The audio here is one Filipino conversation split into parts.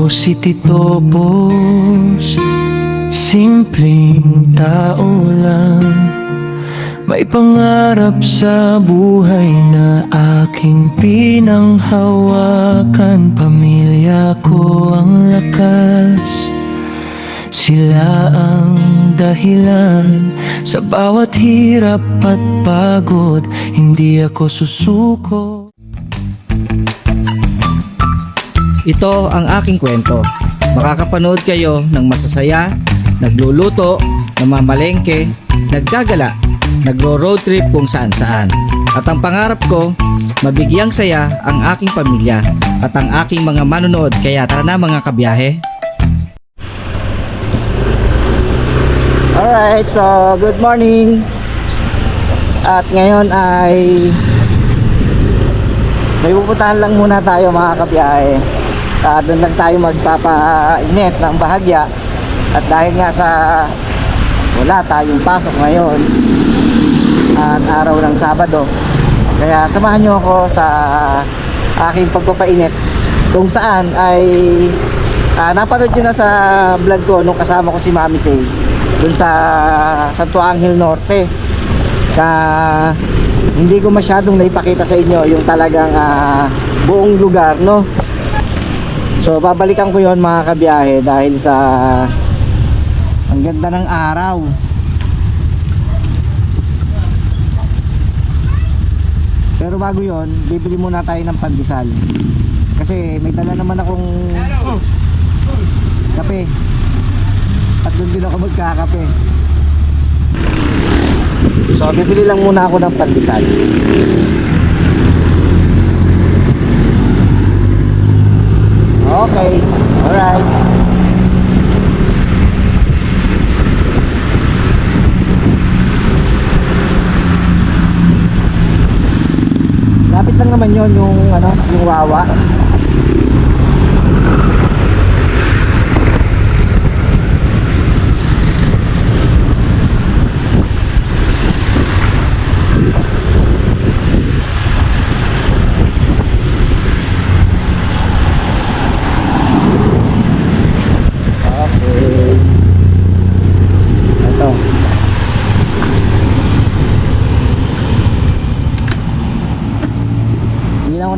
Ako si Tito Boss, simpleng tao lang. May pangarap sa buhay na aking pinanghawakan. Pamilya ko ang lakas, sila ang dahilan sa bawat hirap at pagod. Hindi ako susuko. Ito ang aking kwento. Makakapanood kayo ng masasaya, nagluluto, namamalengke, naggagala, nagro-road trip kung saan-saan. At ang pangarap ko, mabigyang saya ang aking pamilya at ang aking mga manonood. Kaya tara na mga kabiyahe. Alright, so good morning. At ngayon ay may pupuntahan lang muna tayo mga kabiyahe. Doon lang tayo magpapainit ng bahagya. At dahil nga sa wala tayong pasok ngayon at araw ng Sabado, kaya samahan nyo ako sa aking pagpapainit, kung saan ay napanood nyo na sa vlog ko nung kasama ko si Mami Say dun sa Santo Angel Norte, na hindi ko masyadong naipakita sa inyo yung talagang buong lugar, no? So babalikan ko yon mga kabiyahe dahil sa ang ganda ng araw. Pero bago yon, bibili muna tayo ng pandesal. Kasi may dala naman akong kape. At doon din ako magkakape. So bibili lang muna ako ng pandesal. Okay, alright. Lapit lang naman yon yung yung Wawa.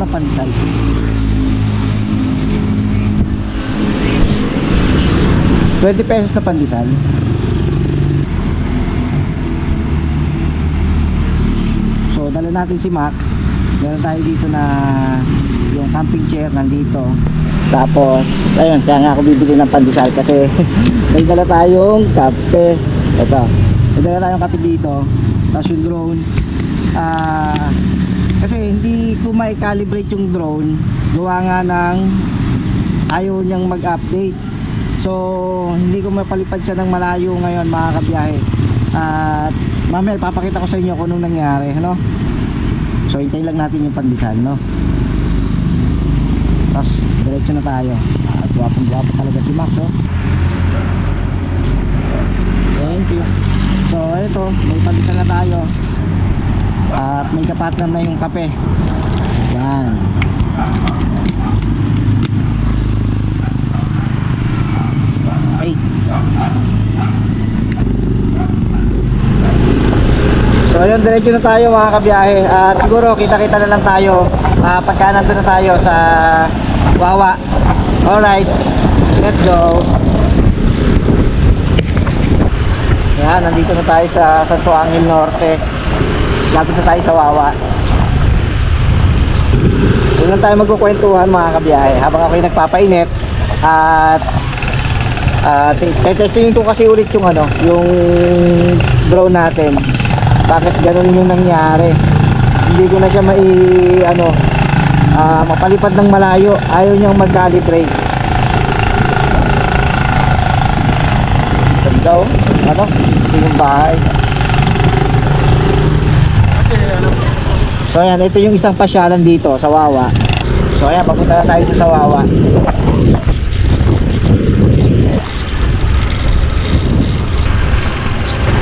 Pandesal. 20 pesos na pandesal. So dala natin si Max. Meron tayo dito na yung camping chair nandito. Tapos ayun, kaya nga ako bibili ng pandesal kasi may dala tayong kape. Ito, may dala tayong kape dito. Tapos yung drone, kasi hindi ko mai-calibrate yung drone, gawa nga ng ayaw niyang mag-update. So hindi ko mapalipad siya ng malayo ngayon mga kabiyahe. At mamaya ipapakita ko sa inyo kung anong nangyari, no? So hintayin lang natin yung pandesal, no? Tapos diretso na tayo. At guwapong-guwapo talaga si Max, oh. Thank you. So ito, may pandesal na tayo. At may kapatner na yung kape. Yan. Okay. So ayun, diretso na tayo mga kabiyahe. At siguro kita-kita na lang tayo pagka nandun na tayo sa Wawa. Alright, let's go. Yan, nandito na tayo sa Santo Angel Norte. Lapit na tayo sa Wawa. Doon lang tayo magkukwentuhan mga kabiyahe habang ako'y nagpapainit. At testingin ko kasi ulit yung yung drone natin. Bakit ganun yung nangyari? Hindi ko na siya mapalipad ng malayo. Ayaw niyang mag-calibrate. Ganda, oh. Ito yung bahay. So ayan, ito yung isang pasyalan dito sa Wawa. So ayan, papunta na tayo dito sa Wawa.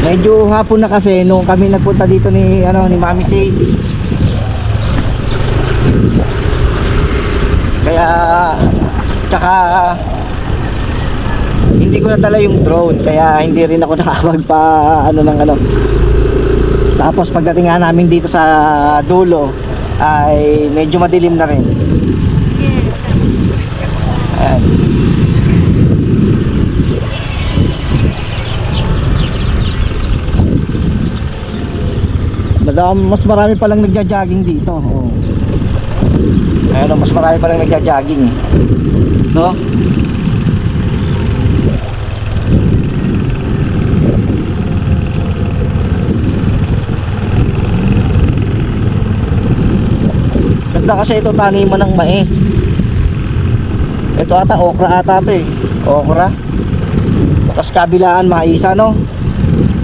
Medyo hapon na kasi nung kami nagpunta dito ni Mami Say. Kaya tsaka hindi ko nadala yung drone, kaya hindi rin ako nakapagpa ano ng ano. Tapos pagdating nga namin dito sa dulo ay medyo madilim na rin. Ayan. Mas marami palang nagja-jogging dito. Oh. Ayan, mas marami palang nagja-jogging eh. No? Ganda kasi ito taniman ng mais. Ito ata, okra ata ito eh. Okra. Tapos kabilaan maisa, no?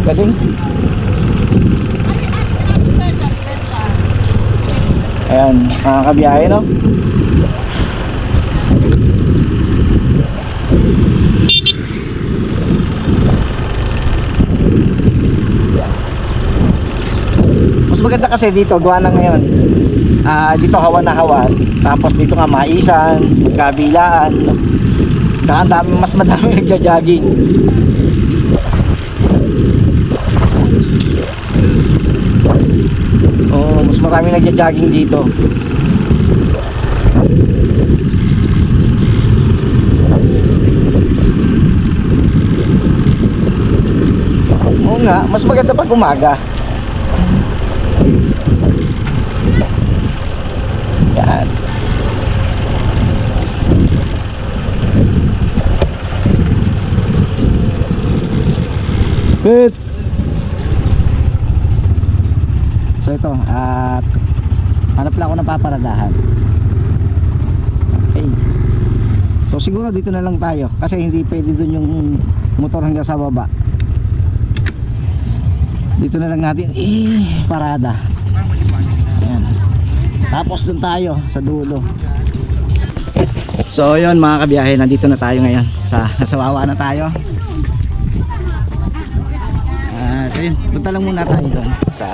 Galing. Ayan, nakakabiyahe, no? Mas maganda kasi dito, gawa na ngayon. Dito hawan na hawan. Tapos dito nga maisan, magkabilaan. Tsaka mas madami nagja-jogging. Oh, mas marami nagja-jogging dito. Oo nga, mas maganda pag umaga. Yan. Good. So ito, at hanap lang ako ng paparadahan. Okay. So siguro dito na lang tayo kasi hindi pwede dun yung motor hanggang sa baba. Dito na lang natin parada. Ayan. Tapos dun tayo sa dulo. So yun mga kabiyahe, nandito na tayo ngayon sa Wawa na tayo. So yun, punta lang muna tayo doon sa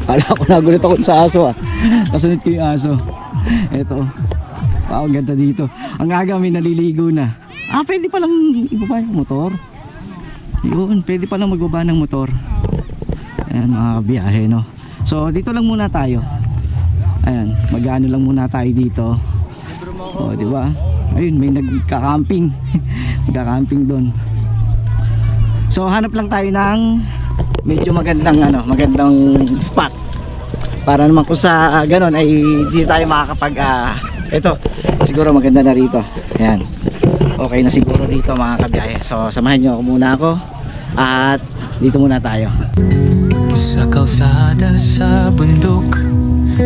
Kala ko nagulit ako sa aso Kasunod ko yung aso. Eto. Wow, ganda dito. Ang aga may naliligo na. Pwede palang ibaba yung motor. Yun, pwede palang magbaba ng motor. Ayan mga kabiyahe, no. So dito lang muna tayo. Ayan, mag-ano lang muna tayo dito. O, di ba? Ayun, may nagka-camping. Nagka-camping doon. So hanap lang tayo ng medyo magandang magandang spot para naman kung sa ganon ay dito tayo makakapag ito siguro maganda na rito. Ayan, okay na siguro dito mga kabiyahe. So samahan nyo ako muna at dito muna tayo Sa kalsada, sa bundok,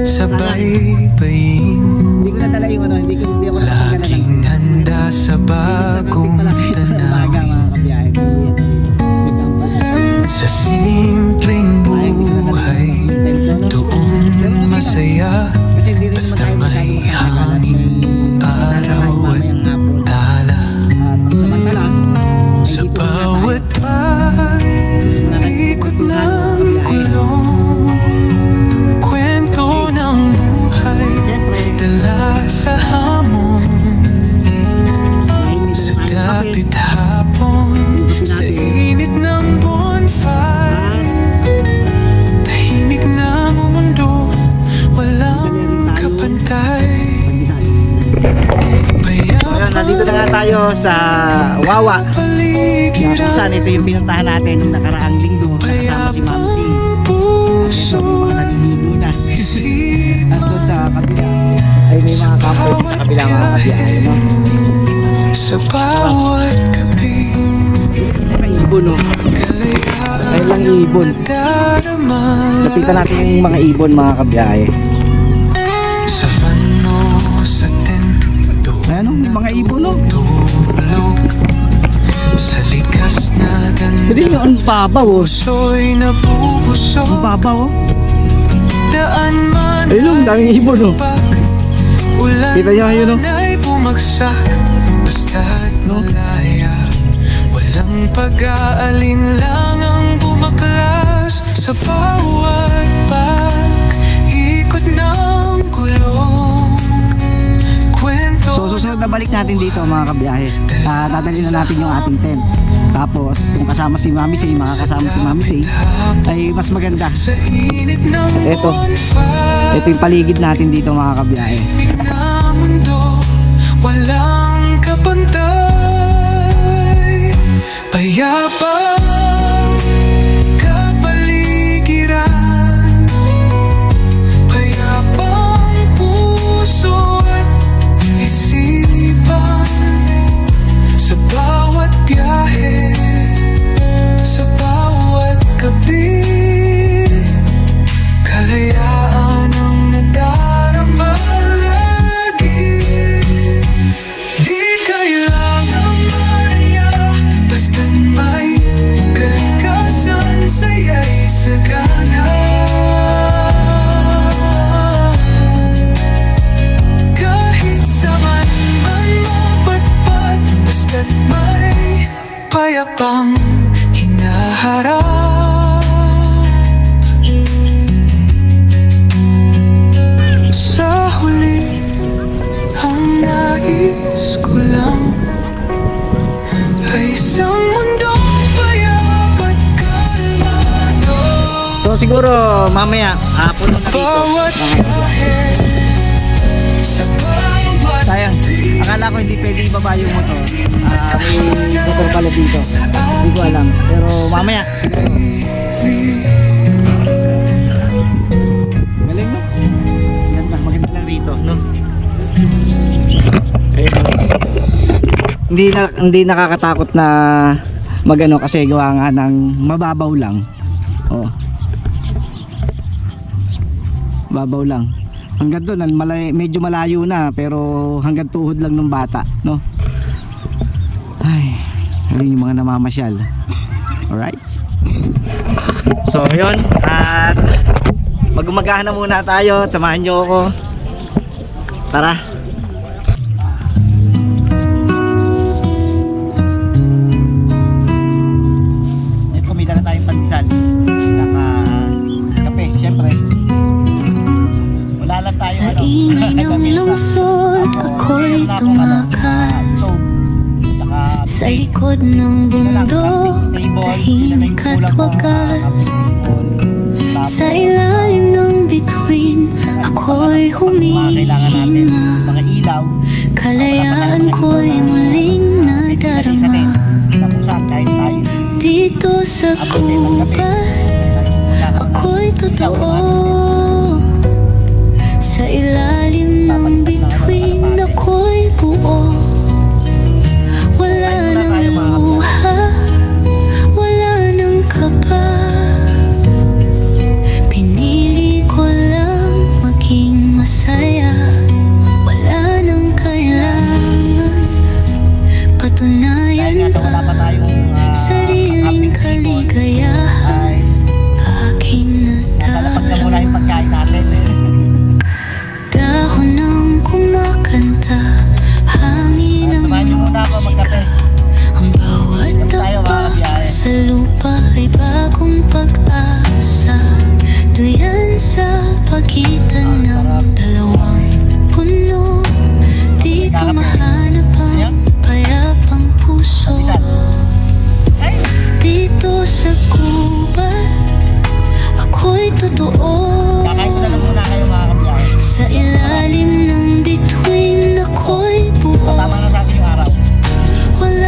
sa baybayin. Hindi ko nadala yung hindi ako Laging handa sa bagong tanawin. Sa simpleng buhay, doon masaya. Basta may hangin, araw at tala. Sa bawat pag-ikot ng kulong, kwento ng buhay, dala sa hamon. Sa dapit hapon, sa init ng bonfire, tahimik na ang mundo, walang kapantay. Ayun, nandito na nga tayo sa Wawa. Kung saan ito yung pinuntahan natin yung nakaraang linggo kasama si Ma'am C. Ito yung mga naliligo na. At doon sa kabila ay may mga camper sa kabila mga kabiyahe, no? Sa bawat gabi, May ibon, no? Ay lang ibon. Lapitan natin yung mga ibon mga kabiyahe. Sa vano, sa tent, Ano, yung mga ibon, no? tulog. Sa likas na Pwede ganda, yung ang babaw, oh. puso'y Ang nabubusog. babaw, oh. Daan man Ayun, daming ibon, oh. ulan Kita niyo, ayun, oh. man ay bumagsak, basta't malaya. Walang pag-aalin lang ang bumaklas. Sa bawat pag-ikot ng gulong, kwento So susunod na pagkabalik natin dito mga kabiyahe, dadalhin na natin yung ating tent. Tapos kung kasama si Mami Say, makakasama si Mami Say, ay mas maganda. Sa init ng Ito yung paligid natin dito mga kabiyahe. tahimik na mundo, walang kapantay. Payapang kapaligiran, payapang puso at isipan. Sa bawat biyahe, sa bawat gabi, kalayaan ang nadarama lagi. Di kailangan maranya, basta't may kalikasan, saya'y sagana. Kahit saan man mapatpat, basta't may payapang hinaharap. Sa huli, ang nais ko lang ay isang mundong payap at kalmado. So siguro mamaya punta na dito. Bawat biyahe, sa bawat Sayang, akala ko hindi pwede ibaba yung motor. May motor pala dito. Hindi ko alam. Pero mamaya siguro. Galing no? Ganda, maganda lang rito, no? Hindi nakakatakot na magano kasi gawa nga ng mababaw lang. Oh. Babaw lang. Hanggang doon, medyo malayo na pero hanggang tuhod lang ng bata, no? Ay, ayun yung mga namamasyal. Alright. So, yun. At magumagahan na muna tayo. Samahan nyo ako. Tara. Ito, may dala tayong pandesal. Saka kape, syempre. Wala lang tayo. Sa ingay ng lungsod, ako'y tumakas sa likod ng bundok, tahimik at wagas. Sa ilalim ng bituin, ako'y humihinga. Kalayaan ko'y muling nadarama. Dito sa gubat, ako'y totoo. Sa ilalim ng bituin, ako'y buo. Wala nang luha, wala nang kaba. Pinili ko lang maging masaya. Wala nang kailangan patunayan pa. Sariling kaligayahan, aking natala. Dahon ng kumakanta, hangin ang musika. Ang bawat tapa sa lupa ay bagong pag-asa. Duyan sa pagitan ng dalawang puno. Dito mahanap ang payapang puso. Dito sa gubat, ako'y totoo. Sa ilalim ng bituin, ako'y buo. Wala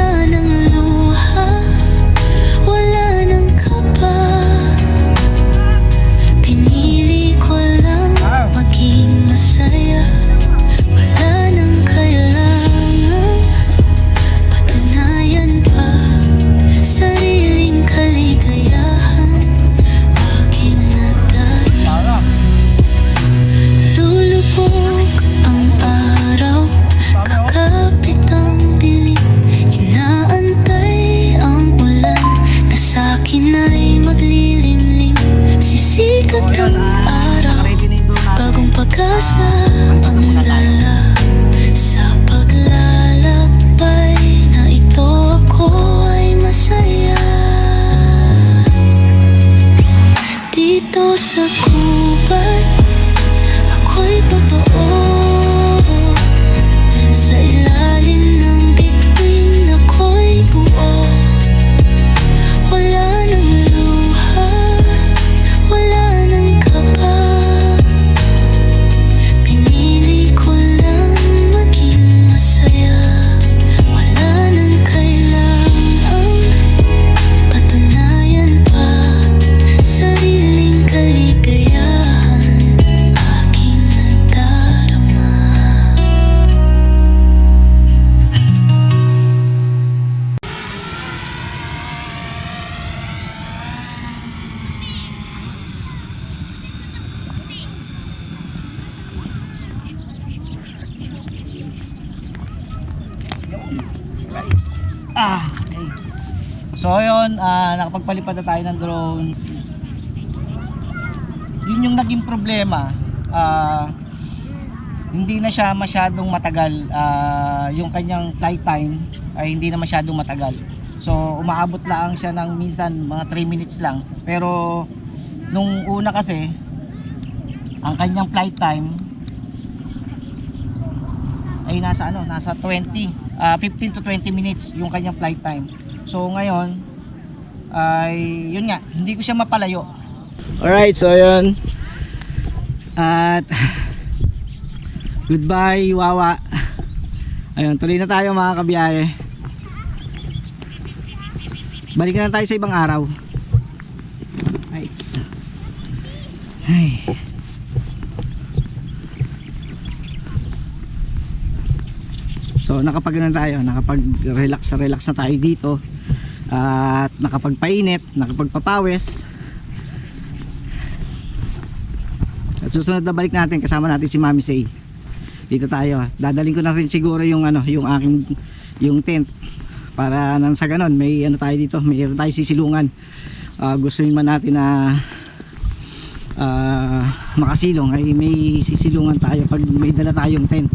Okay. So yun, nakapagpalipad na tayo ng drone. Yun yung naging problema. Hindi na siya masyadong matagal. Yung kanyang flight time ay hindi na masyadong matagal. So umaabot lang siya ng minsan mga 3 minutes lang. Pero nung una kasi, ang kanyang flight time ay nasa 15 to 20 minutes yung kanyang flight time. So ngayon ay yun nga, hindi ko siya mapalayo. Alright, so yun. At goodbye Wawa. Ayun, tuloy na tayo mga kabiyahe. Balikan na tayo sa ibang araw. Right. Ay. So nakapag-relax na tayo dito. At nakapagpainit, nakapagpapawis. At susunod na balik natin, kasama natin si Mami Say. Dito tayo. Dadaling ko na rin siguro yung yung tent para nang sa ganon may tayo dito, may tayo sisilungan. Gusto man natin na makasilong ay may sisilungan tayo pag may dala tayong tent.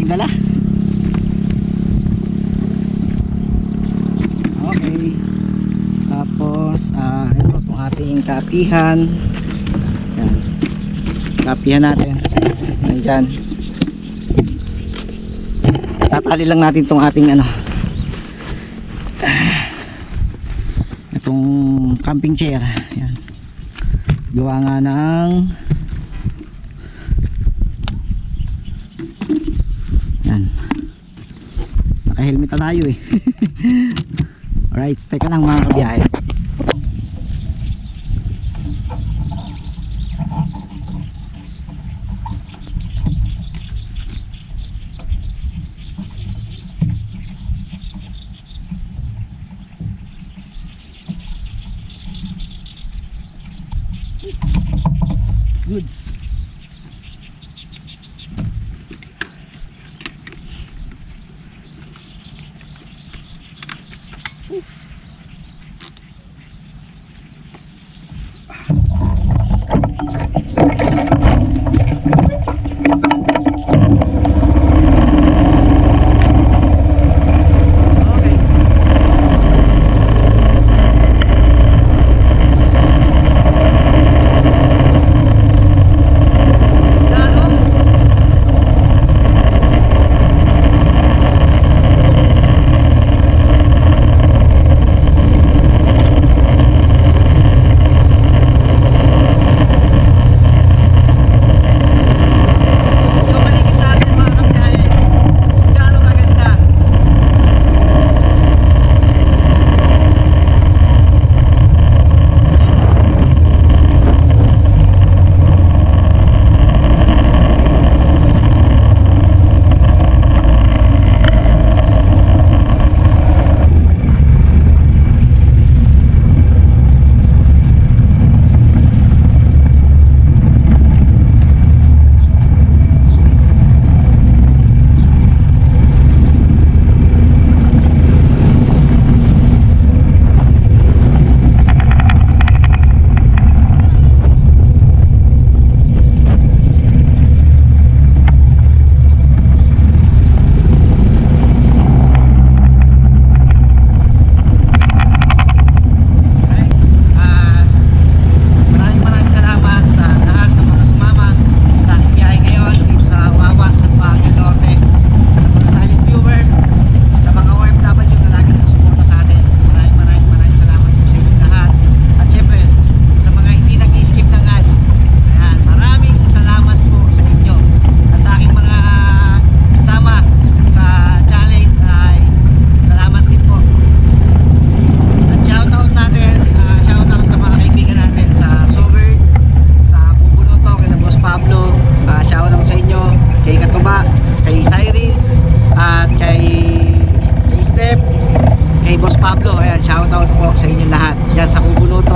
Dala. Okay. Tapos ito itong ating kapihan. Yan. Kapihan natin. Nandyan. Tatali lang natin itong ating itong camping chair. Yan. Gawa nga ng naka-helmet na tayo eh. Alright, teka lang mga kabiyahe. Goods. kay Cyril, at kay Steph, kay Boss Pablo. Ayan, shoutout po sa inyong lahat dyan sa Kubunuto.